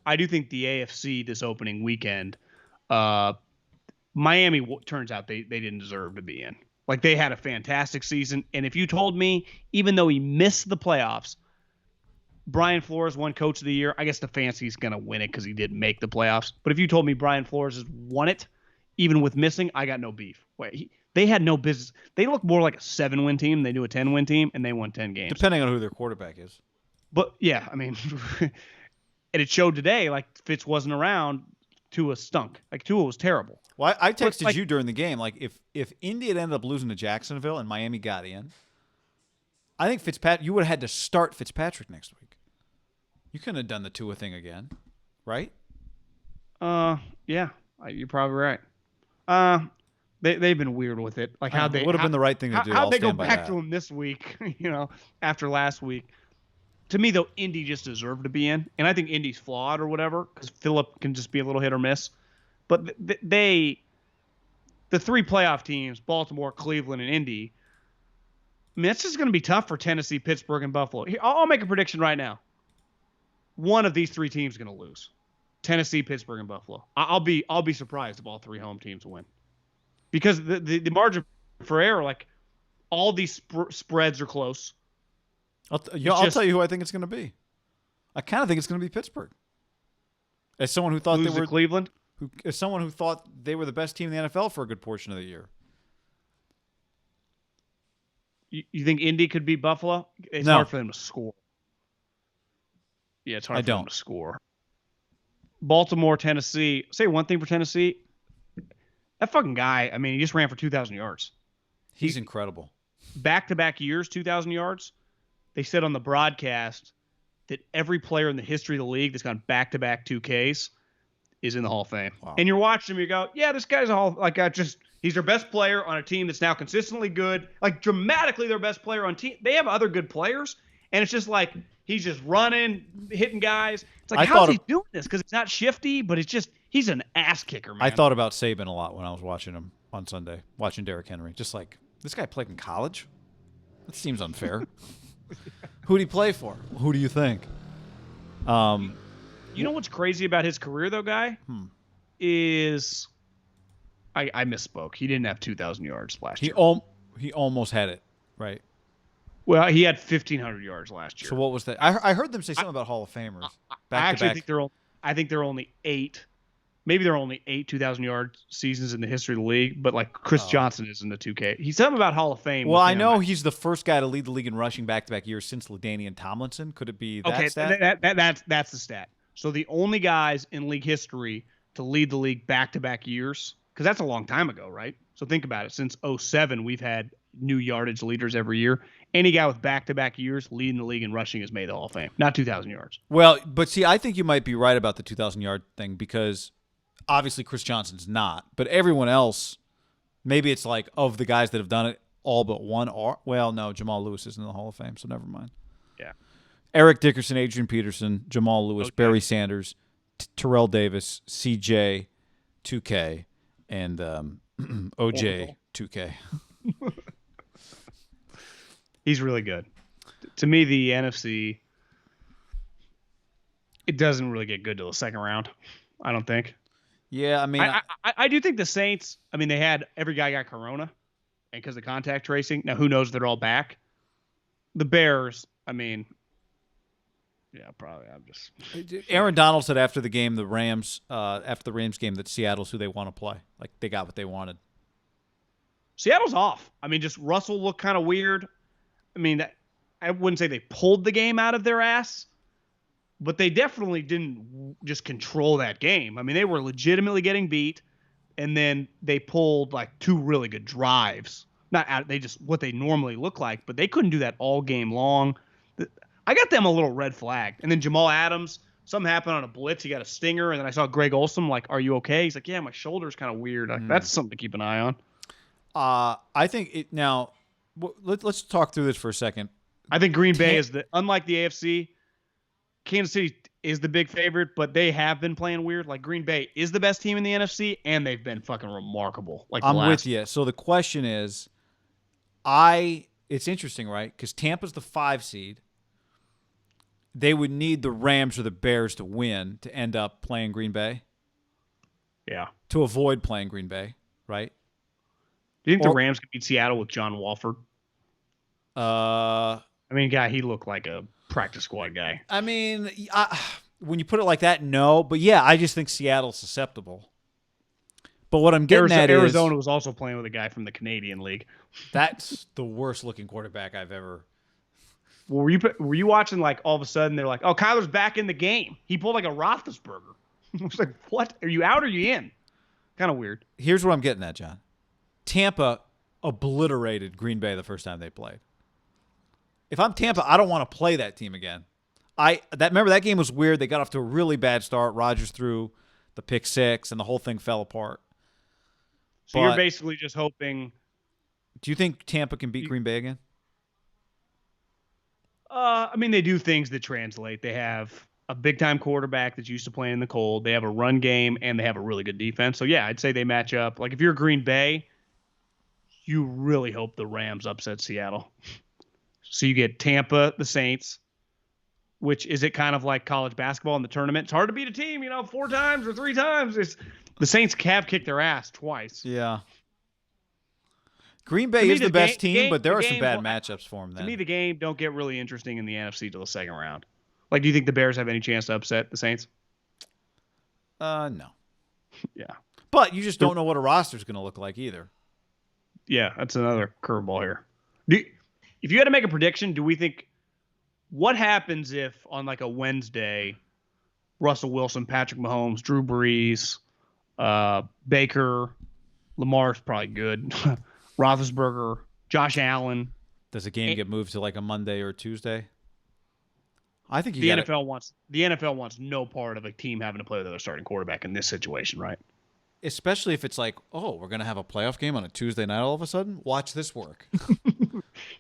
I do think the AFC this opening weekend, Miami turns out they didn't deserve to be in. Like they had a fantastic season, and if you told me, even though he missed the playoffs, Brian Flores won Coach of the Year. I guess Stefanski's going to win it because he didn't make the playoffs. But if you told me Brian Flores has won it, even with missing, I got no beef. They had no business. They look more like a 7-win team. They do a 10-win team, and they won 10 games. Depending on who their quarterback is. But, yeah, I mean, and it showed today, like, Fitz wasn't around, Tua stunk. Like, Tua was terrible. Well, I texted you during the game, like, if Indy had ended up losing to Jacksonville and Miami got in, I think you would have had to start Fitzpatrick next week. You couldn't have done the Tua thing again, right? Yeah, you're probably right. They've been weird with it. Like how they would have been the right thing to do. How'd they go back to him this week? After last week. To me, though, Indy just deserved to be in, and I think Indy's flawed or whatever because Phillip can just be a little hit or miss. But the three playoff teams, Baltimore, Cleveland, and Indy. I mean, that's just going to be tough for Tennessee, Pittsburgh, and Buffalo. I'll make a prediction right now. One of these three teams is going to lose. Tennessee, Pittsburgh, and Buffalo. I'll be surprised if all three home teams win. Because the margin for error, like all these spreads are close. I'll tell you who I think it's going to be. I kind of think it's going to be Pittsburgh. As someone who thought they were Cleveland, as someone who thought they were the best team in the NFL for a good portion of the year. You think Indy could beat Buffalo? It's hard for them to score. Yeah, it's hard for them to score. Baltimore, Tennessee. Say one thing for Tennessee. That fucking guy, I mean, he just ran for 2,000 yards. He's incredible. Back-to-back years, 2,000 yards. They said on the broadcast that every player in the history of the league that's gone back-to-back 2Ks is in the Hall of Fame. Wow. And you're watching him, you go, yeah, this guy's he's their best player on a team that's now consistently good. Like, dramatically their best player on team. They have other good players, and it's just like he's just running, hitting guys. It's like, how's he doing this? Because it's not shifty, but it's just he's an ass kicker, man. I thought about Saban a lot when I was watching him on Sunday, watching Derrick Henry. Just like, this guy played in college? That seems unfair. Who'd he play for? Who do you think? You know what's crazy about his career, though, Guy? Is I misspoke. He didn't have 2,000 yards last year. He almost had it, right? Well, he had 1,500 yards last year. So what was that? I heard them say something about Hall of Famers. I think there are only 8. Maybe there are only 8 2,000-yard seasons in the history of the league, but like Chris Johnson is in the 2K. He's something about Hall of Fame. Well, I know he's the first guy to lead the league in rushing back-to-back years since LaDainian Tomlinson. Could it be that stat? That's the stat. So the only guys in league history to lead the league back-to-back years, because that's a long time ago, right? So think about it. Since 2007, we've had new yardage leaders every year. Any guy with back-to-back years leading the league in rushing has made the Hall of Fame, not 2,000 yards. Well, but see, I think you might be right about the 2,000-yard thing because obviously Chris Johnson's not, but everyone else, maybe it's like of the guys that have done it, all but one are. Well, no, Jamal Lewis isn't in the Hall of Fame, so never mind. Yeah. Eric Dickerson, Adrian Peterson, Jamal Lewis, Barry Sanders, Terrell Davis, CJ, 2K, and OJ, 2K. He's really good. To me, the NFC, it doesn't really get good till the second round, I don't think. Yeah, I mean, I do think the Saints, I mean, they had every guy got corona and because of contact tracing. Now, who knows if they're all back? The Bears, I mean, yeah, probably. Aaron Donald said after the game, after the Rams game, that Seattle's who they want to play. Like, they got what they wanted. Seattle's off. I mean, just Russell looked kind of weird. I mean, I wouldn't say they pulled the game out of their ass, but they definitely didn't just control that game. I mean, they were legitimately getting beat, and then they pulled like 2 really good drives. Not out, they just what they normally look like, but they couldn't do that all game long. I got them a little red flag. And then Jamal Adams, something happened on a blitz. He got a stinger, and then I saw Greg Olsen like, "Are you okay?" He's like, "Yeah, my shoulder's kind of weird." Like, that's something to keep an eye on. I think it now. Let's talk through this for a second. I think Green Bay is unlike the AFC. Kansas City is the big favorite, but they have been playing weird. Like Green Bay is the best team in the NFC, and they've been fucking remarkable. Like I'm with you. So the question is, it's interesting, right? Because Tampa's the 5 seed. they would need the Rams or the Bears to win to end up playing Green Bay. Yeah. To avoid playing Green Bay, right? Do you think the Rams could beat Seattle with John Wolford? I mean, he looked like a practice squad guy. I mean, when you put it like that, no. But yeah, I just think Seattle's susceptible. But what I'm getting at is Arizona was also playing with a guy from the Canadian League. That's the worst looking quarterback I've ever. Well, were you watching like all of a sudden they're like, oh, Kyler's back in the game. He pulled like a Roethlisberger. I was like, what? Are you out or are you in? Kind of weird. Here's what I'm getting at, John. Tampa obliterated Green Bay the first time they played. If I'm Tampa, I don't want to play that team again. Remember that game was weird. They got off to a really bad start. Rodgers threw the pick six, and the whole thing fell apart. So you're basically just hoping. Do you think Tampa can beat Green Bay again? I mean, they do things that translate. They have a big-time quarterback that's used to playing in the cold. They have a run game, and they have a really good defense. So, yeah, I'd say they match up. Like, if you're Green Bay, you really hope the Rams upset Seattle. So you get Tampa, the Saints, which is it kind of like college basketball in the tournament. It's hard to beat a team, 4 times or 3 times. The Saints have kicked their ass twice. Yeah. Green Bay is the best team, but there are some bad matchups for them then. To me, the game don't get really interesting in the NFC till the second round. Like, do you think the Bears have any chance to upset the Saints? No. Yeah. But you just don't know what a roster's going to look like either. Yeah, that's another curveball here. If you had to make a prediction, do we think what happens if on like a Wednesday, Russell Wilson, Patrick Mahomes, Drew Brees, Baker, Lamar's probably good, Roethlisberger, Josh Allen. Does a game get moved to like a Monday or Tuesday? I think the NFL wants no part of a team having to play with their starting quarterback in this situation, right? Especially if it's like, oh, we're going to have a playoff game on a Tuesday night all of a sudden. Watch this work.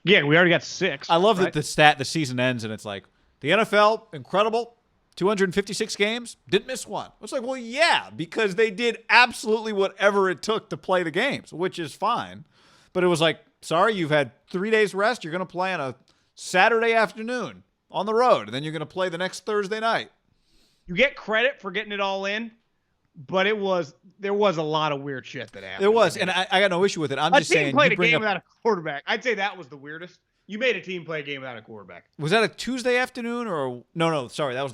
Yeah, we already got 6. I love that the season ends and it's like, the NFL, incredible, 256 games, didn't miss one. It's like, well, yeah, because they did absolutely whatever it took to play the games, which is fine. But it was like, sorry, you've had 3 days rest. You're going to play on a Saturday afternoon on the road, and then you're going to play the next Thursday night. You get credit for getting it all in. But there was a lot of weird shit that happened. There was, and I got no issue with it. I'm just saying. A team played a game without a quarterback. I'd say that was the weirdest. You made a team play a game without a quarterback. Was that a Tuesday afternoon or no? Sorry, that was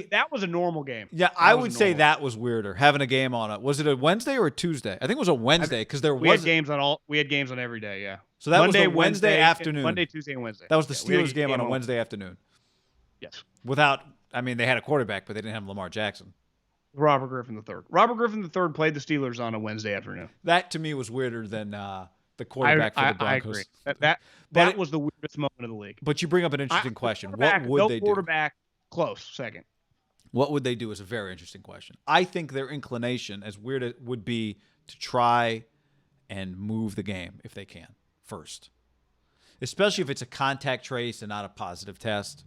that was a normal game. Yeah, I would say that was weirder. Having a game on it. Was it a Wednesday or a Tuesday? I think it was a Wednesday because we had games on every day. Yeah. So that was the Wednesday afternoon. Monday, Tuesday, and Wednesday. That was the Steelers game on a Wednesday afternoon. Yes. They had a quarterback, but they didn't have Lamar Jackson. Robert Griffin III. Robert Griffin III played the Steelers on a Wednesday afternoon. That to me was weirder than the quarterback for the Broncos. I agree. That was the weirdest moment of the league. But you bring up an interesting question. What would they do? Quarterback close second. What would they do is a very interesting question. I think their inclination, as weird as it would be, to try and move the game if they can first, especially if it's a contact trace and not a positive test.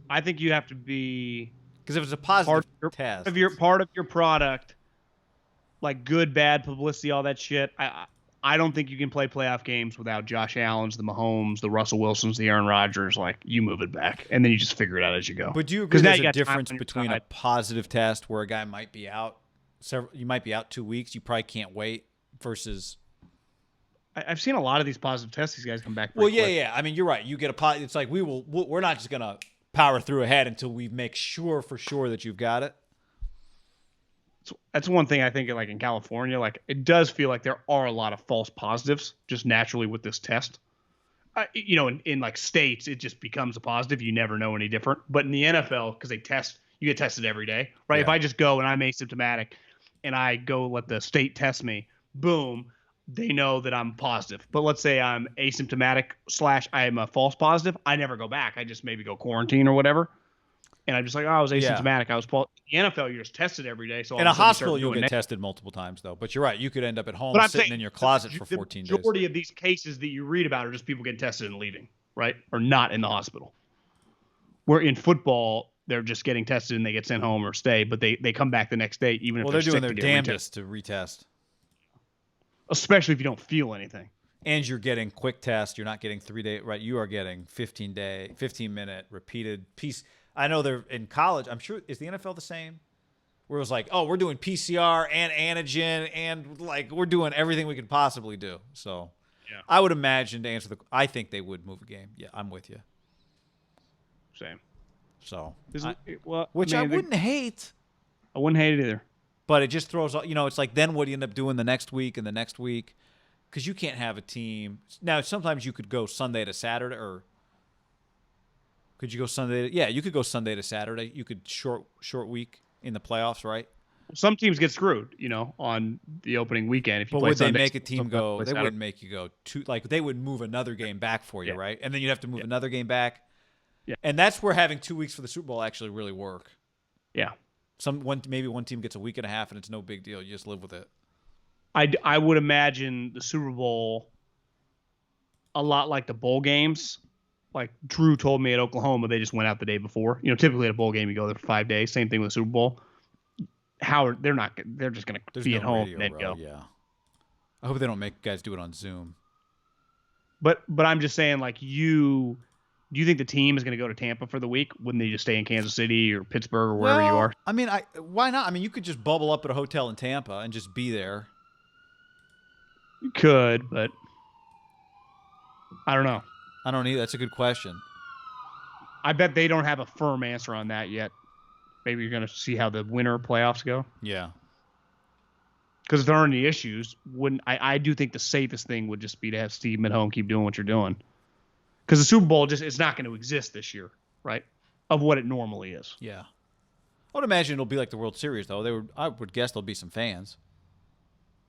I think you have to be. Because if it's a positive test, part of your product, like good, bad publicity, all that shit. I don't think you can play playoff games without Josh Allen's, the Mahomes, the Russell Wilsons, the Aaron Rodgers. Like, you move it back, and then you just figure it out as you go. But do you agree there's a difference between a positive test where a guy might be out, you might be out 2 weeks, you probably can't wait, versus. I've seen a lot of these positive tests. These guys come back. Well, yeah. I mean, you're right. You get a it's like we're not just gonna power through ahead until we make sure for sure that you've got it. That's one thing I think like in California, like it does feel like there are a lot of false positives just naturally with this test. In like states, it just becomes a positive. You never know any different. But in the NFL, because you get tested every day, right? Yeah. If I just go and I'm asymptomatic and I go let the state test me, boom, they know that I'm positive. But let's say I'm asymptomatic / I am a false positive. I never go back. I just maybe go quarantine or whatever. And I'm just like, I was asymptomatic. Yeah. I was in the NFL, you're just tested every day. So in a hospital, you'll get tested multiple times, though. But you're right. You could end up at home sitting in your closet for 14 days. The majority of these cases that you read about are just people getting tested and leaving, right? Or not in the hospital. Where in football, they're just getting tested and they get sent home or stay, but they come back the next day, even if they're doing their damnedest to retest. Especially if you don't feel anything. And you're getting quick tests. You're not getting 3-day, right? You are getting 15-minute repeated piece. I know they're in college. I'm sure, is the NFL the same? Where it was like, oh, we're doing PCR and antigen and like we're doing everything we could possibly do. So Yeah. I would imagine to answer I think they would move a game. Yeah, I'm with you. Same. So, which I wouldn't hate. I wouldn't hate it either. But it just throws, it's like then what do you end up doing the next week and the next week? Because you can't have a team. Now, sometimes you could go Sunday to Saturday, or could you go Sunday? Yeah, you could go Sunday to Saturday. You could short week in the playoffs, right? Some teams get screwed, on the opening weekend. If you but play would Sundays, they make a team go? They Saturday. wouldn't make you go they would move another game back for you, right? And then you'd have to move another game back. Yeah. And that's where having 2 weeks for the Super Bowl actually really work. Yeah. Maybe one team gets a week and a half and it's no big deal. You just live with it. I would imagine the Super Bowl a lot like the bowl games. Like Drew told me at Oklahoma, they just went out the day before. Typically at a bowl game, you go there for 5 days. Same thing with the Super Bowl. They're just going to be at home and then go. Yeah. I hope they don't make guys do it on Zoom. But I'm just saying, like, do you think the team is going to go to Tampa for the week? Wouldn't they just stay in Kansas City or Pittsburgh or wherever you are? I mean, why not? I mean, you could just bubble up at a hotel in Tampa and just be there. You could, but I don't know. I don't either. That's a good question. I bet they don't have a firm answer on that yet. Maybe you're going to see how the winter playoffs go. Yeah. Because if there aren't any issues, I do think the safest thing would just be to have Steve at home, keep doing what you're doing. Because the Super Bowl it's not going to exist this year, right? Of what it normally is. Yeah. I would imagine it'll be like the World Series, though. I would guess there'll be some fans.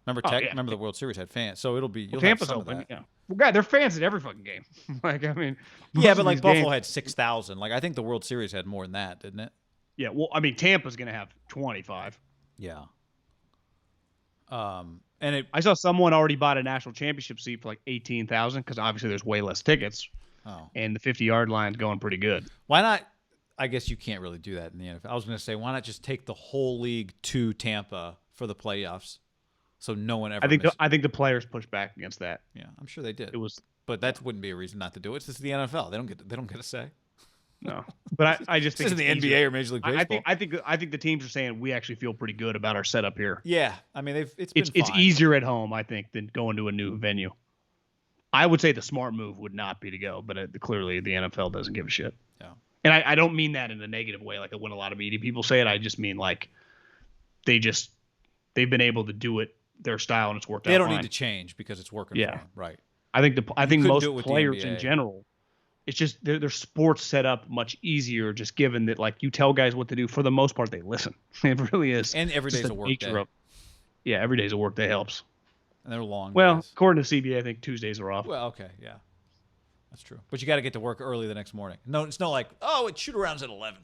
Remember the World Series had fans, so it'll be. You'll Tampa's have some open. of that. Yeah. Well, God, they're fans at every fucking game. Like, I mean. Yeah, but like Buffalo had 6,000. Like I think the World Series had more than that, didn't it? Yeah. Well, I mean, Tampa's going to have 25. Yeah. I saw someone already bought a national championship seat for like 18,000 because obviously there's way less tickets. Oh. And the 50-yard line's going pretty good. Why not? I guess you can't really do that in the NFL. I was going to say, why not just take the whole league to Tampa for the playoffs, so no one ever. I think the players pushed back against that. Yeah, I'm sure they did. But that wouldn't be a reason not to do it. It's just the NFL. They don't get a say. No, but I just think this isn't the NBA or Major League Baseball. I think the teams are saying we actually feel pretty good about our setup here. Yeah, I mean it's easier at home, I think, than going to a new venue. I would say the smart move would not be to go, but clearly the NFL doesn't give a shit. Yeah, and I don't mean that in a negative way, like when a lot of media people say it. I just mean like they've been able to do it their style and it's worked out. They don't fine. need to change because it's working. Yeah, for them. Right. I think most players in in general. It's just their sports set up much easier, just given that like you tell guys what to do. For the most part, they listen. It really is. And every day's a work day. Yeah, every day's a work day helps. And they're long Well, days. according to CBA, I think Tuesdays are off. Well, okay, yeah. That's true. But you got to get to work early the next morning. No, it's not like, it's shoot-arounds at 11.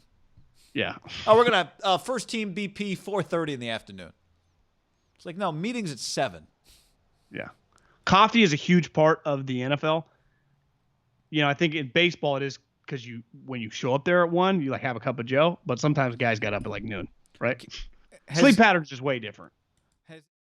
Yeah. We're going to have first team BP 4:30 in the afternoon. It's like, no, meetings at 7. Yeah. Coffee is a huge part of the NFL. I think in baseball it is because when you show up there at 1, you like have a cup of Joe, but sometimes guys got up at like noon, right? Sleep patterns is way different.